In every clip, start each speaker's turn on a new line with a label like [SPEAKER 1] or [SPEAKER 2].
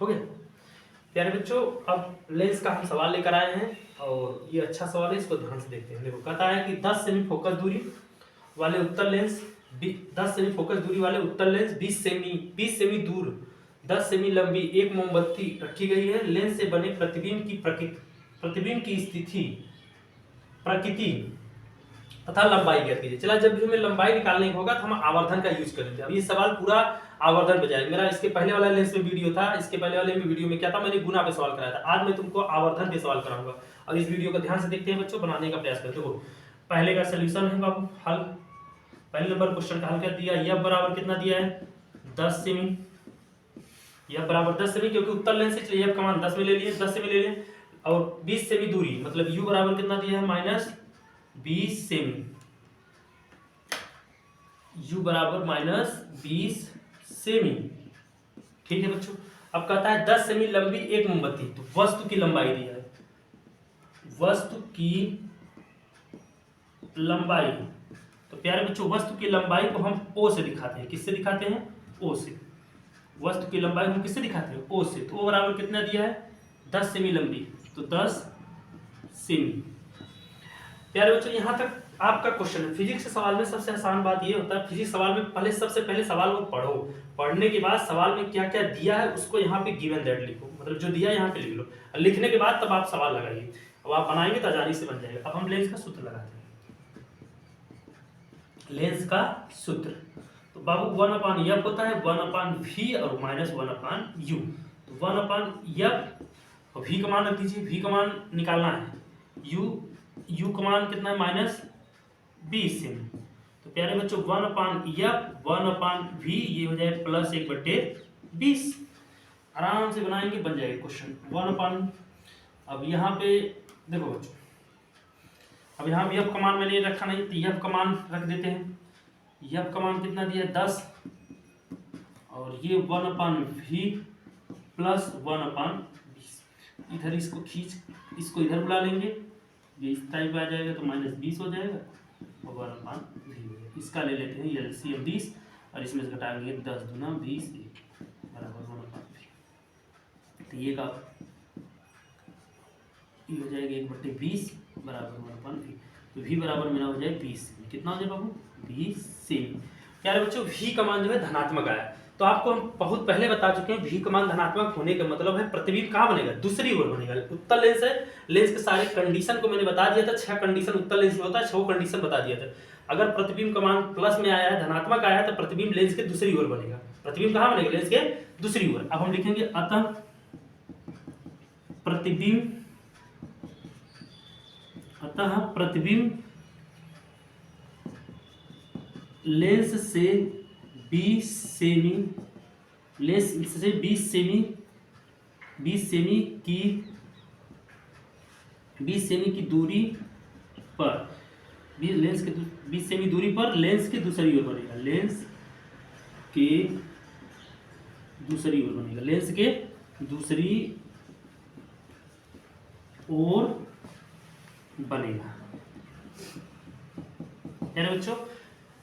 [SPEAKER 1] हो गया प्यारे बच्चों। अब लेंस का हम सवाल लेकर आए हैं और ये अच्छा सवाल है, इसको ध्यान से देखते हैं। देखो कहता है कि 10 सेमी फोकस दूरी वाले उत्तल लेंस 10 सेमी फोकस दूरी वाले उत्तल लेंस 20 सेमी दूर 10 सेमी लंबी एक मोमबत्ती रखी गई है। लेंस से बने प्रतिबिंब की स्थिति प्रकृति तथा लंबाई ज्ञात कीजिए। चला, जब भी हमें लंबाई निकालने होगा तो हम आवर्धन का यूज करेंगे। अब ये सवाल पूरा आवर्धन पे जाएगा। मेरा इसके पहले वाला लेंस में वीडियो था, इसके पहले वाले में वीडियो में क्या था, मैंने गुना पे सवाल कराया था। आज मैं तुमको आवर्धन पे सवाल कराऊंगा और इस वीडियो को ध्यान से देखते हैं बच्चों, बनाने का प्रयास करते हो। पहले का सोल्यूशन है बाबू, हल। पहले नंबर क्वेश्चन का हल कर दिया। यह बराबर कितना दिया है 10 सेमी। यह बराबर 10 सेमी, क्योंकि उत्तल लेंस से यह का मान 10 में ले लिए, 10 सेमी ले लिए और 20 सेमी दूरी मतलब u बराबर कितना दिया है -20 सेमी। u बराबर -20 सेमी। ठीक है बच्चों। अब कहता है 10 सेमी लंबी एक मोमबत्ती, तो वस्तु की लंबाई दिया है। वस्तु की लंबाई, तो प्यारे बच्चों वस्तु की लंबाई को हम O से दिखाते हैं। किससे दिखाते हैं? O से। वस्तु की लंबाई हम किससे दिखाते हैं? O से। तो O बराबर कितना दिया है 10 सेमी लंबी, तो 10 सेमी। प्यारे बच्चों यहाँ तक आपका क्वेश्चन है। फिजिक्स के सवाल में सबसे आसान बात ये होता है, फिजिक्स सवाल में सबसे पहले सवाल को पढ़ो, पढ़ने के बाद सवाल में क्या क्या दिया है उसको यहाँ पे गिवन दैट लिखो, मतलब जो दिया है यहाँ पे लिख लो। लिखने के बाद तब आप सवाल लगाइए। अब आप बनाएंगे तो आसानी से बन जाएगा। अब हम लेंस का सूत्र लगाते हैं। लेंस का सूत्र तो बाबू 1/f होता है, 1/v और -1/u। तो 1/f और v का मान रख दीजिए, v का मान निकालना है। u का मान कितना है -20 सेमी। तो प्यारे बच्चों 1/f 1/v ये हो जाए +1/20। आराम से बनाएंगे, बन जाएगा क्वेश्चन 1/। अब यहाँ पे देखो बच्चों, अब यहाँ भी f का मान मैंने रखा नहीं, तो f का मान रख देते हैं। f का मान कितना दिया 10 और ये 1/v + 1/20। इधर इसको खींच, इसको इधर बुला लेंगे, ये इस टाइप आ जाएगा तो -20 हो जाएगा और 1/v हो जाएगा। इसका ले लेते हैं LCM 20 और इसमें से घटाएंगे 10 दूना 20 बराबर 1/v। तो ये का ये हो जाएगा 1/20 बराबर 1/v। तो v बराबर मेरा हो जाए 20 सेमी। कितना हो जाए बाबू 20 सेमी। प्यारे बच्चों v का मान जो है धनात्मक आया, तो आपको हम बहुत पहले बता चुके हैं v का मान धनात्मक होने का मतलब है प्रतिबिंब कहाँ बनेगा, दूसरी ओर बनेगा। उत्तल लेंस है, लेंस के सारे कंडीशन को मैंने बता दिया था। 6 कंडीशन उत्तल लेंस में होता है, 6 कंडीशन बता दिया था। अगर प्रतिबिंब का मान प्लस में आया है, धनात्मक आया है, तो प्रतिबिंब लेंस के दूसरी ओर बनेगा। प्रतिबिंब कहाँ बनेगा, लेंस के दूसरी ओर। अब हम लिखेंगे अतः प्रतिबिंब लेंस से 20 सेमी की दूरी पर लेंस के 20 सेमी दूरी पर लेंस के दूसरी ओर बनेगा। लेंस के दूसरी ओर बनेगा, लेंस के दूसरी ओर बनेगा। यानी बच्चों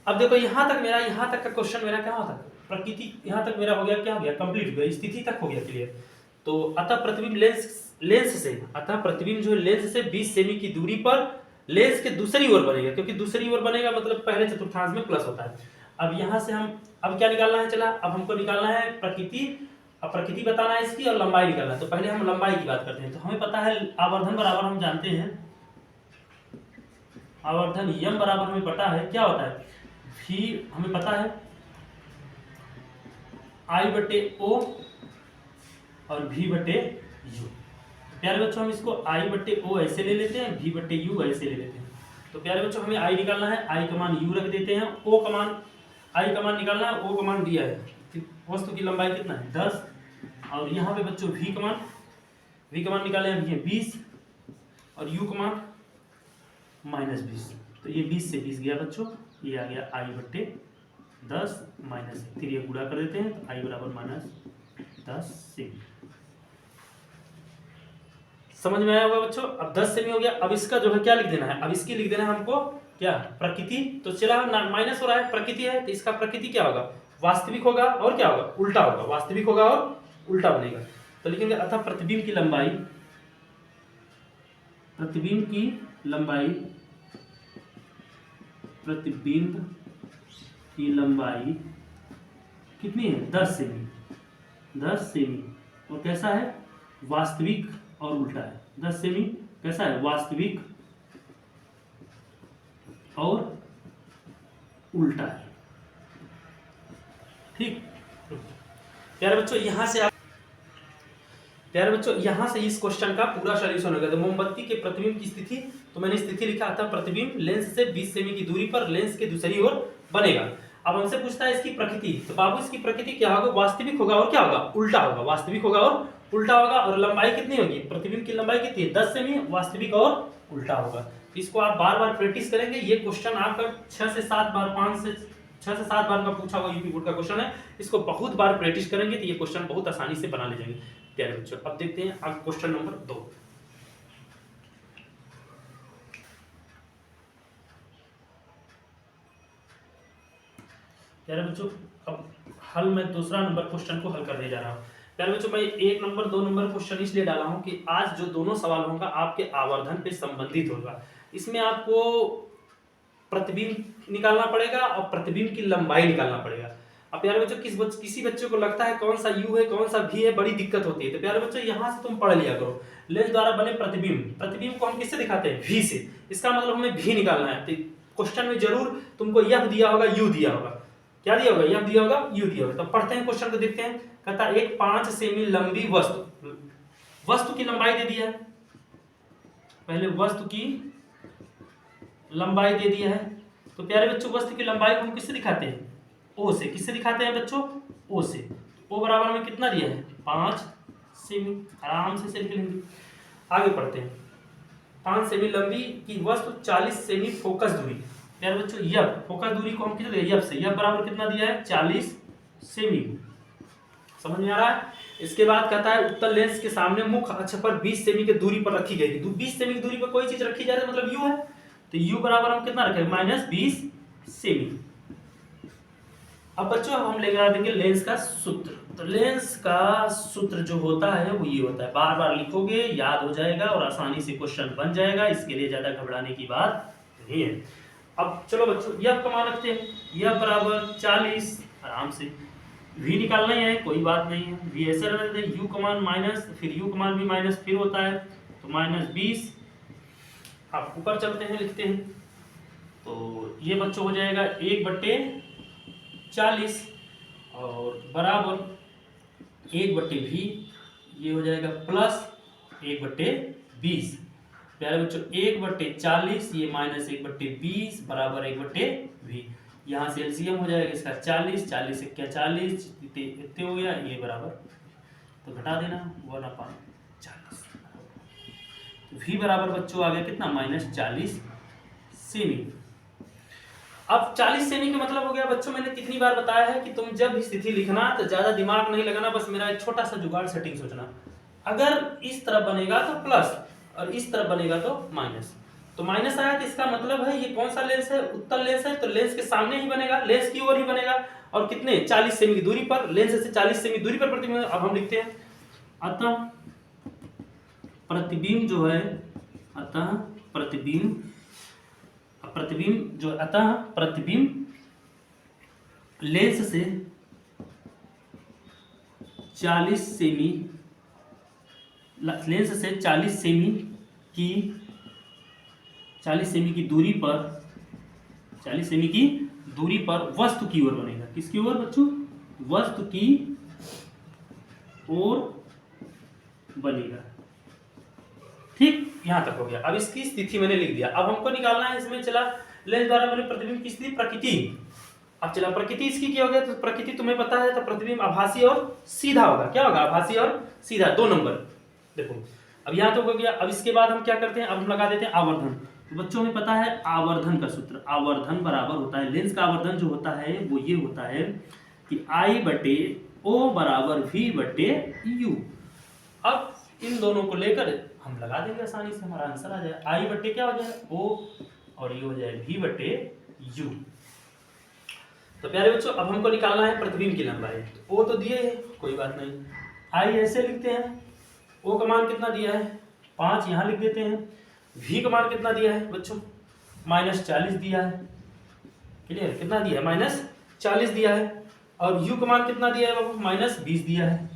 [SPEAKER 1] अब देखो यहाँ तक का क्वेश्चन मेरा क्या होता है, प्रकृति यहाँ तक मेरा हो गया, क्या हो गया, कंप्लीट हो गया, स्थिति तक हो गया क्लियर। तो अतः प्रतिबिंब अतः प्रतिबिंब जो है लेंस से 20 सेमी की दूरी पर लेंस के दूसरी ओर बनेगा, क्योंकि दूसरी ओर बनेगा मतलब पहले चतुर्थांश में प्लस होता है। अब यहाँ से हम अब क्या निकालना है, चला अब हमको निकालना है प्रकृति। अब प्रकृति बताना है इसकी और लंबाई निकालना है। तो पहले हम लंबाई की बात करते हैं। तो हमें पता है आवर्धन बराबर हम जानते हैं, आवर्धन m बराबर हमें पता है क्या होता है, v हमें पता है I/O और v/u। प्यारे बच्चों हम इसको I/O ऐसे ले लेते हैं, v/u ऐसे ले लेते हैं। तो प्यारे बच्चों हमें I निकालना है, I का मान u रख देते हैं, O का मान I का मान निकालना है, O का मान दिया है। वस्तु की लंबाई कितना है 10 और यहाँ पे बच्चों v का मान निकाले हैं 20 और u का मान -20। तो ये 20 से 20 गया बच्चों, ये आ गया I/10 -1। फिर ये गुणा कर देते हैं तो I बराबर -10 सेमी। समझ में आया होगा बच्चों। अब 10 सेमी हो गया। अब इसका जो है क्या लिख देना है, अब इसकी लिख देना है हमको क्या, प्रकृति। तो चला माइनस हो रहा है, प्रकृति है तो इसका प्रकृति क्या होगा, वास्तविक होगा और क्या होगा, उल्टा होगा। वास्तविक होगा और उल्टा बनेगा। तो लिखेंगे अतः प्रतिबिंब की लंबाई, प्रतिबिंब की लंबाई, प्रतिबिंब की लंबाई कितनी है? 10 सेमी, 10 सेमी। और कैसा है? वास्तविक और उल्टा है। 10 सेमी कैसा है? वास्तविक और उल्टा है। ठीक प्यारे बच्चों, यहां से इस क्वेश्चन का पूरा सॉल्यूशन होगा। तो मोमबत्ती के प्रतिबिंब की स्थिति, तो मैंने स्थिति लिखा था प्रतिबिंब लेंस से 20 सेमी की दूरी पर लेंस के दूसरी ओर बनेगा। अब हमसे पूछता है इसकी प्रकृति, तो बाबू इसकी प्रकृति क्या होगा? वास्तविक होगा और क्या होगा? उल्टा होगा। वास्तविक होगा और उल्टा होगा। और लंबाई कितनी होगी? प्रतिबिंब की लंबाई कितनी है? 10 सेमी, वास्तविक और उल्टा होगा। इसको आप बार बार प्रैक्टिस करेंगे। ये क्वेश्चन आपका 6 से 7 बार, 5 से 6 से 7 बार का पूछा हुआ यूपी बोर्ड का क्वेश्चन है। इसको बहुत बार प्रैक्टिस करेंगे तो ये क्वेश्चन बहुत आसानी से बना ले जाएंगे प्यारे बच्चों। अब देखते हैं अब क्वेश्चन नंबर 2। प्यारे बच्चों, अब हल में दूसरा नंबर क्वेश्चन को हल करने जा रहा हूं। प्यारे बच्चों, मैं 1 नंबर 2 नंबर क्वेश्चन इसलिए डाला हूं कि आज जो दोनों सवाल होगा आपके आवर्धन पे संबंधित होगा। इसमें आपको प्रतिबिंब निकालना पड़ेगा और प्रतिबिंब की लंबाई निकालना पड़ेगा। अब प्यारे बच्चों, किसी बच्चे को लगता है कौन सा u है कौन सा v है, बड़ी दिक्कत होती है। तो प्यारे बच्चों, यहां से तुम पढ़ लिया करो। लेंस द्वारा बने प्रतिबिंब, प्रतिबिंब को हम किससे दिखाते हैं? v से। इसका मतलब हमें v निकालना है। तो क्वेश्चन में जरूर तुमको f दिया होगा, u दिया होगा। क्या दिया होगा? f दिया होगा, u दिया होगा। तो पढ़ते हैं क्वेश्चन को, देखते हैं। कहता एक 5 सेमी लंबी वस्तु की लंबाई दे दिया है। पहले वस्तु की लंबाई दे दिया है। तो प्यारे बच्चों, वस्तु की लंबाई को हम किससे दिखाते हैं? ओ से। किससे दिखाते हैं बच्चों? ओ से। ओ बराबर में कितना दिया है? 5 सेमी। आराम से लिख लेंगे। आगे पढ़ते हैं। 5 सेमी लंबी की वस्तु 40 सेमी फोकस दूरी। प्यारे बच्चों, यफ फोकस दूरी को हम कितने यफ से, यफ बराबर कितना दिया है? 40 सेमी। समझ में आ रहा है? इसके बाद कहता है उत्तल लेंस के सामने मुख्य अक्ष पर 20 सेमी की दूरी पर रखी गई। 20 सेमी की दूरी पर कोई चीज रखी जाए तो मतलब यू है। तो u बराबर हम कितना रखेंगे? -20 सेमी। अब बच्चों हम लगा देंगे लेंस का सूत्र। तो लेंस का सूत्र जो होता है वो ये होता है, बार बार लिखोगे याद हो जाएगा और आसानी से क्वेश्चन बन जाएगा। इसके लिए ज्यादा घबराने की बात नहीं है। अब चलो बच्चों, यह का मान रखते हैं। यह बराबर 40, आराम से v निकालना ही है, कोई बात नहीं है। v ऐसे रख देते हैं, u का मान माइनस, फिर u का मान भी माइनस फिर होता है, तो -20। आप ऊपर चलते हैं, लिखते हैं। तो ये बच्चों हो जाएगा 1/40 और बराबर 1/v। ये हो जाएगा प्लस 1/20। प्यारे बच्चों, 1/40 ये माइनस 1/20 बराबर 1/v। यहाँ से एलसीएम हो जाएगा इसका 40, 40 से क्या 40 इतने हो गया, ये बराबर तो घटा देना 1/40। तो v बराबर बच्चों आ गया कितना? -40 सेमी। अब 40 सेमी का मतलब हो गया बच्चों, मैंने कितनी बार बताया है कि तुम जब स्थिति लिखना तो ज्यादा दिमाग नहीं लगाना, बस मेरा एक छोटा सा जुगाड़ सेटिंग सोचना। अगर इस तरफ बनेगा तो प्लस और इस तरफ बनेगा तो माइनस। तो माइनस आया तो इसका मतलब है ये कौन सा लेंस है? उत्तल लेंस है। तो लेंस के सामने ही बनेगा, लेंस की ओर ही बनेगा। और कितने? 40 सेमी की दूरी पर, लेंस से 40 सेमी दूरी पर प्रतिबिंब। अब हम लिखते हैं अतः प्रतिबिंब जो है, अतः प्रतिबिंब लेंस से 40 सेमी, लेंस से 40 सेमी की दूरी पर, 40 सेमी की दूरी पर वस्तु की ओर बनेगा। किसकी ओर बच्चों? वस्तु की ओर बनेगा। ठीक, यहां तक हो गया। अब इसकी स्थिति मैंने लिख दिया। अब हमको निकालना है इसमें, चला लेंस द्वारा बने प्रतिबिंब की स्थिति, प्रकृति। अब चला प्रकृति इसकी क्या हो गया? तो प्रकृति तुम्हें पता है, तो प्रतिबिंब आभासी और सीधा होगा। क्या होगा? आभासी और सीधा, 2 नंबर। देखो अब यहां तो हो गया। अब इसके बाद हम क्या करते हैं? अब हम लगा देते हैं आवर्धन। तो बच्चों हमें पता है आवर्धन का सूत्र, आवर्धन बराबर होता है, लेंस का आवर्धन जो होता है वो ये होता है कि I/O बराबर V/U। अब इन दोनों को लेकर हम लगा देंगे आसानी से, हमारा आंसर आ जाए। I/ क्या हो जाए? O और ये हो जाए V/U। तो प्यारे बच्चों, अब हमको निकालना है प्रतिबिंब की लंबाई। O तो दिए है, कोई बात नहीं। आई ऐसे लिखते हैं, ओ का मान कितना दिया है 5, यहाँ लिख देते हैं। v का मान कितना दिया है बच्चों -40 दिया है, क्लियर, कितना दिया है -40 दिया है। और u का मान कितना दिया है बाबू -20 दिया है।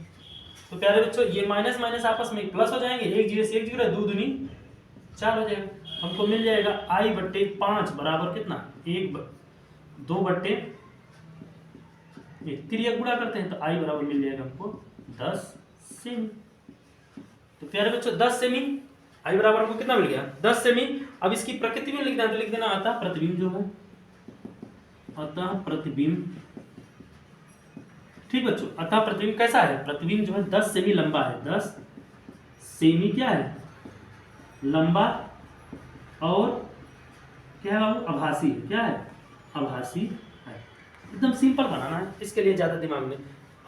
[SPEAKER 1] तो प्यारे बच्चों ये माइनस माइनस आपस में प्लस हो जाएंगे, 1 जीरो से 1 जीरो, 2 दूनी 4 हो जाएगा। हमको मिल जाएगा I/5 बराबर कितना 2/1 तिर्यक गुणा करते हैं तो I बराबर मिल जाएगा हमको 10 सेमी। तो प्यारे बच्चों 10 सेमी I बराबर हमको कितना मिल गया 10 सेमी। अब इसकी प्रकृति में लिखना है तो लिख देना अतः प्रतिबिंब जो है, अतः प्रतिबिंब, ठीक बच्चों। अतः प्रतिबिंब कैसा है, प्रतिबिंब जो है 10 सेमी लंबा है, 10 सेमी क्या है लंबा, और क्या है बाबू आभासी, क्या है आभासी है। एकदम सिंपल बनाना है, इसके लिए ज्यादा दिमाग में,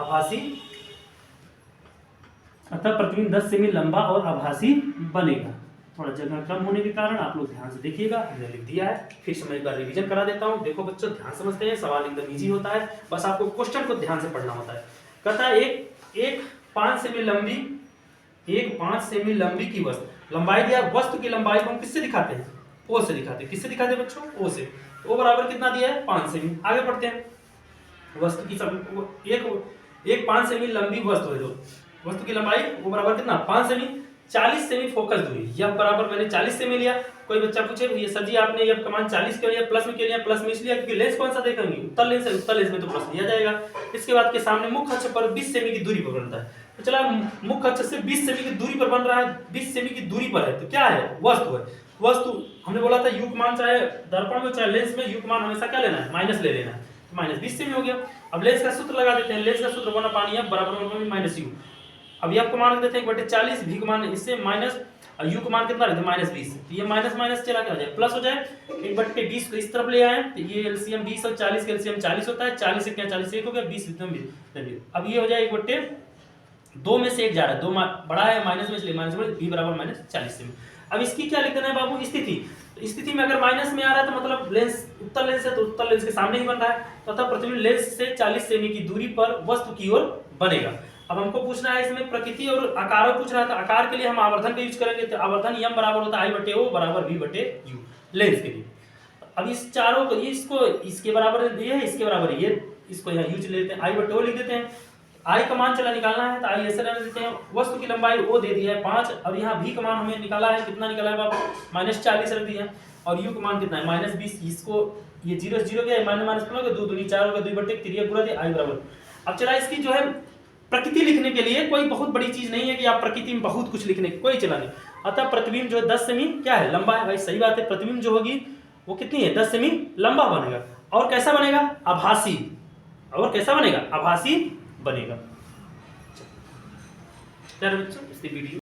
[SPEAKER 1] आभासी। अतः प्रतिबिंब 10 सेमी लंबा और आभासी बनेगा। थोड़ा जगह कम होने के कारण आप लोग ध्यान से देखिएगा, हमने लिख दिया है, फिर से मैं एक बार रिवीजन करा देता हूं। देखो बच्चों ध्यान समझते हैं, सवाल एकदम इजी होता है, बस आपको क्वेश्चन को ध्यान से पढ़ना होता है। कहता है एक 5 सेमी लंबी की वस्तु, लंबाई दिया, वस्तु की लंबाई को हम किससे दिखाते हैं ओ से दिखाते हैं। किससे दिखाते हैं बच्चों ओ से। ओ बराबर कितना दिया है 5 सेमी। आगे बढ़ते हैं, वस्तु की एक 5 सेमी लंबी वस्तु है, जो वस्तु की लंबाई वो बराबर कितना 5 सेमी, 40 सेमी फोकस दूरी, यह बराबर मैंने 40 सेमी लिया। कोई बच्चा पूछे ये सर जी आपने ये कमान 40 क्यों लिया, प्लस में क्यों लिया, प्लस में इसलिए क्योंकि लेंस कौन सा देखेंगे उत्तल लेंस है, उत्तल लेंस में तो प्लस लिया जाएगा। इसके बाद के सामने मुख्य अक्ष पर 20 सेमी की दूरी पर बनता है, तो चला मुख्य अक्ष से 20 सेमी की दूरी पर बन रहा है, 20 सेमी की दूरी पर है, तो क्या है वस्तु है। वस्तु हमने बोला था यू मान चाहे दर्पण में चाहे लेंस में, यू मान हमेशा क्या लेना है माइनस ले लेना है, तो -20 सेमी हो गया। अब लेंस का सूत्र लगा देते हैं, लेंस का सूत्र 1/f बराबर 1/-u। अब f को मान देते हैं 1/40, v को मान इससे माइनस, और u को मान कितना रखते हैं -20, तो ये माइनस माइनस चला क्या हो जाए प्लस हो जाए। 1/20 को इस तरफ ले आए तो ये एलसीएम 20 और 40 का एलसीएम 40 होता है, 40 से क्या 40 से 1 हो गया, 20 अब ये हो जाए 1/2 में से 1 जा रहा है, 2 बड़ा है माइनस में, इसलिए माइनस v बराबर -40 सेमी। अब इसकी क्या लिख देना है बाबू स्थिति, तो स्थिति में अगर माइनस में आ रहा है तो मतलब लेंस उत्तल लेंस है, तो उत्तल लेंस के सामने ही बन रहा है, तो अतः प्रतिबिंब लेंस से 40 सेमी की दूरी पर वस्तु की ओर बनेगा। अब हमको पूछना है इसमें प्रकृति और आकार पूछ रहा था। आकार के लिए हम आवर्धन का यूज करेंगे, तो आवर्धन m बराबर होता है I/O बराबर v/u लेंस के लिए। अब इस चारों को इसको इसके बराबर ये है, इसके बराबर ये, इसको यहाँ यूज लेते हैं, I/O लिख देते हैं। I का मान चला निकालना है तो I ऐसे रहने देते हैं। वस्तु की लंबाई O दे दिया है 5, और यहाँ v का मान हमें निकाला है, कितना निकाला है बाबू -40 रख दिया, और u का मान कितना है -20। इसको ये 0 से 0 गया, माइनस प्लस 2 दूनी 4 होगा, 2/1 तिर्यक गुणा दे I बराबर। अब चला इसकी जो है प्रकृति लिखने के लिए कोई बहुत बड़ी चीज नहीं है कि आप प्रकृति में बहुत कुछ लिखने कोई चला नहीं। अतः प्रतिबिंब जो है 10 सेमी क्या है लंबा है, भाई सही बात है, प्रतिबिंब जो होगी वो कितनी है 10 सेमी लंबा बनेगा। और कैसा बनेगा आभासी, और कैसा बनेगा आभासी बनेगा। चलो बच्चों इस वीडियो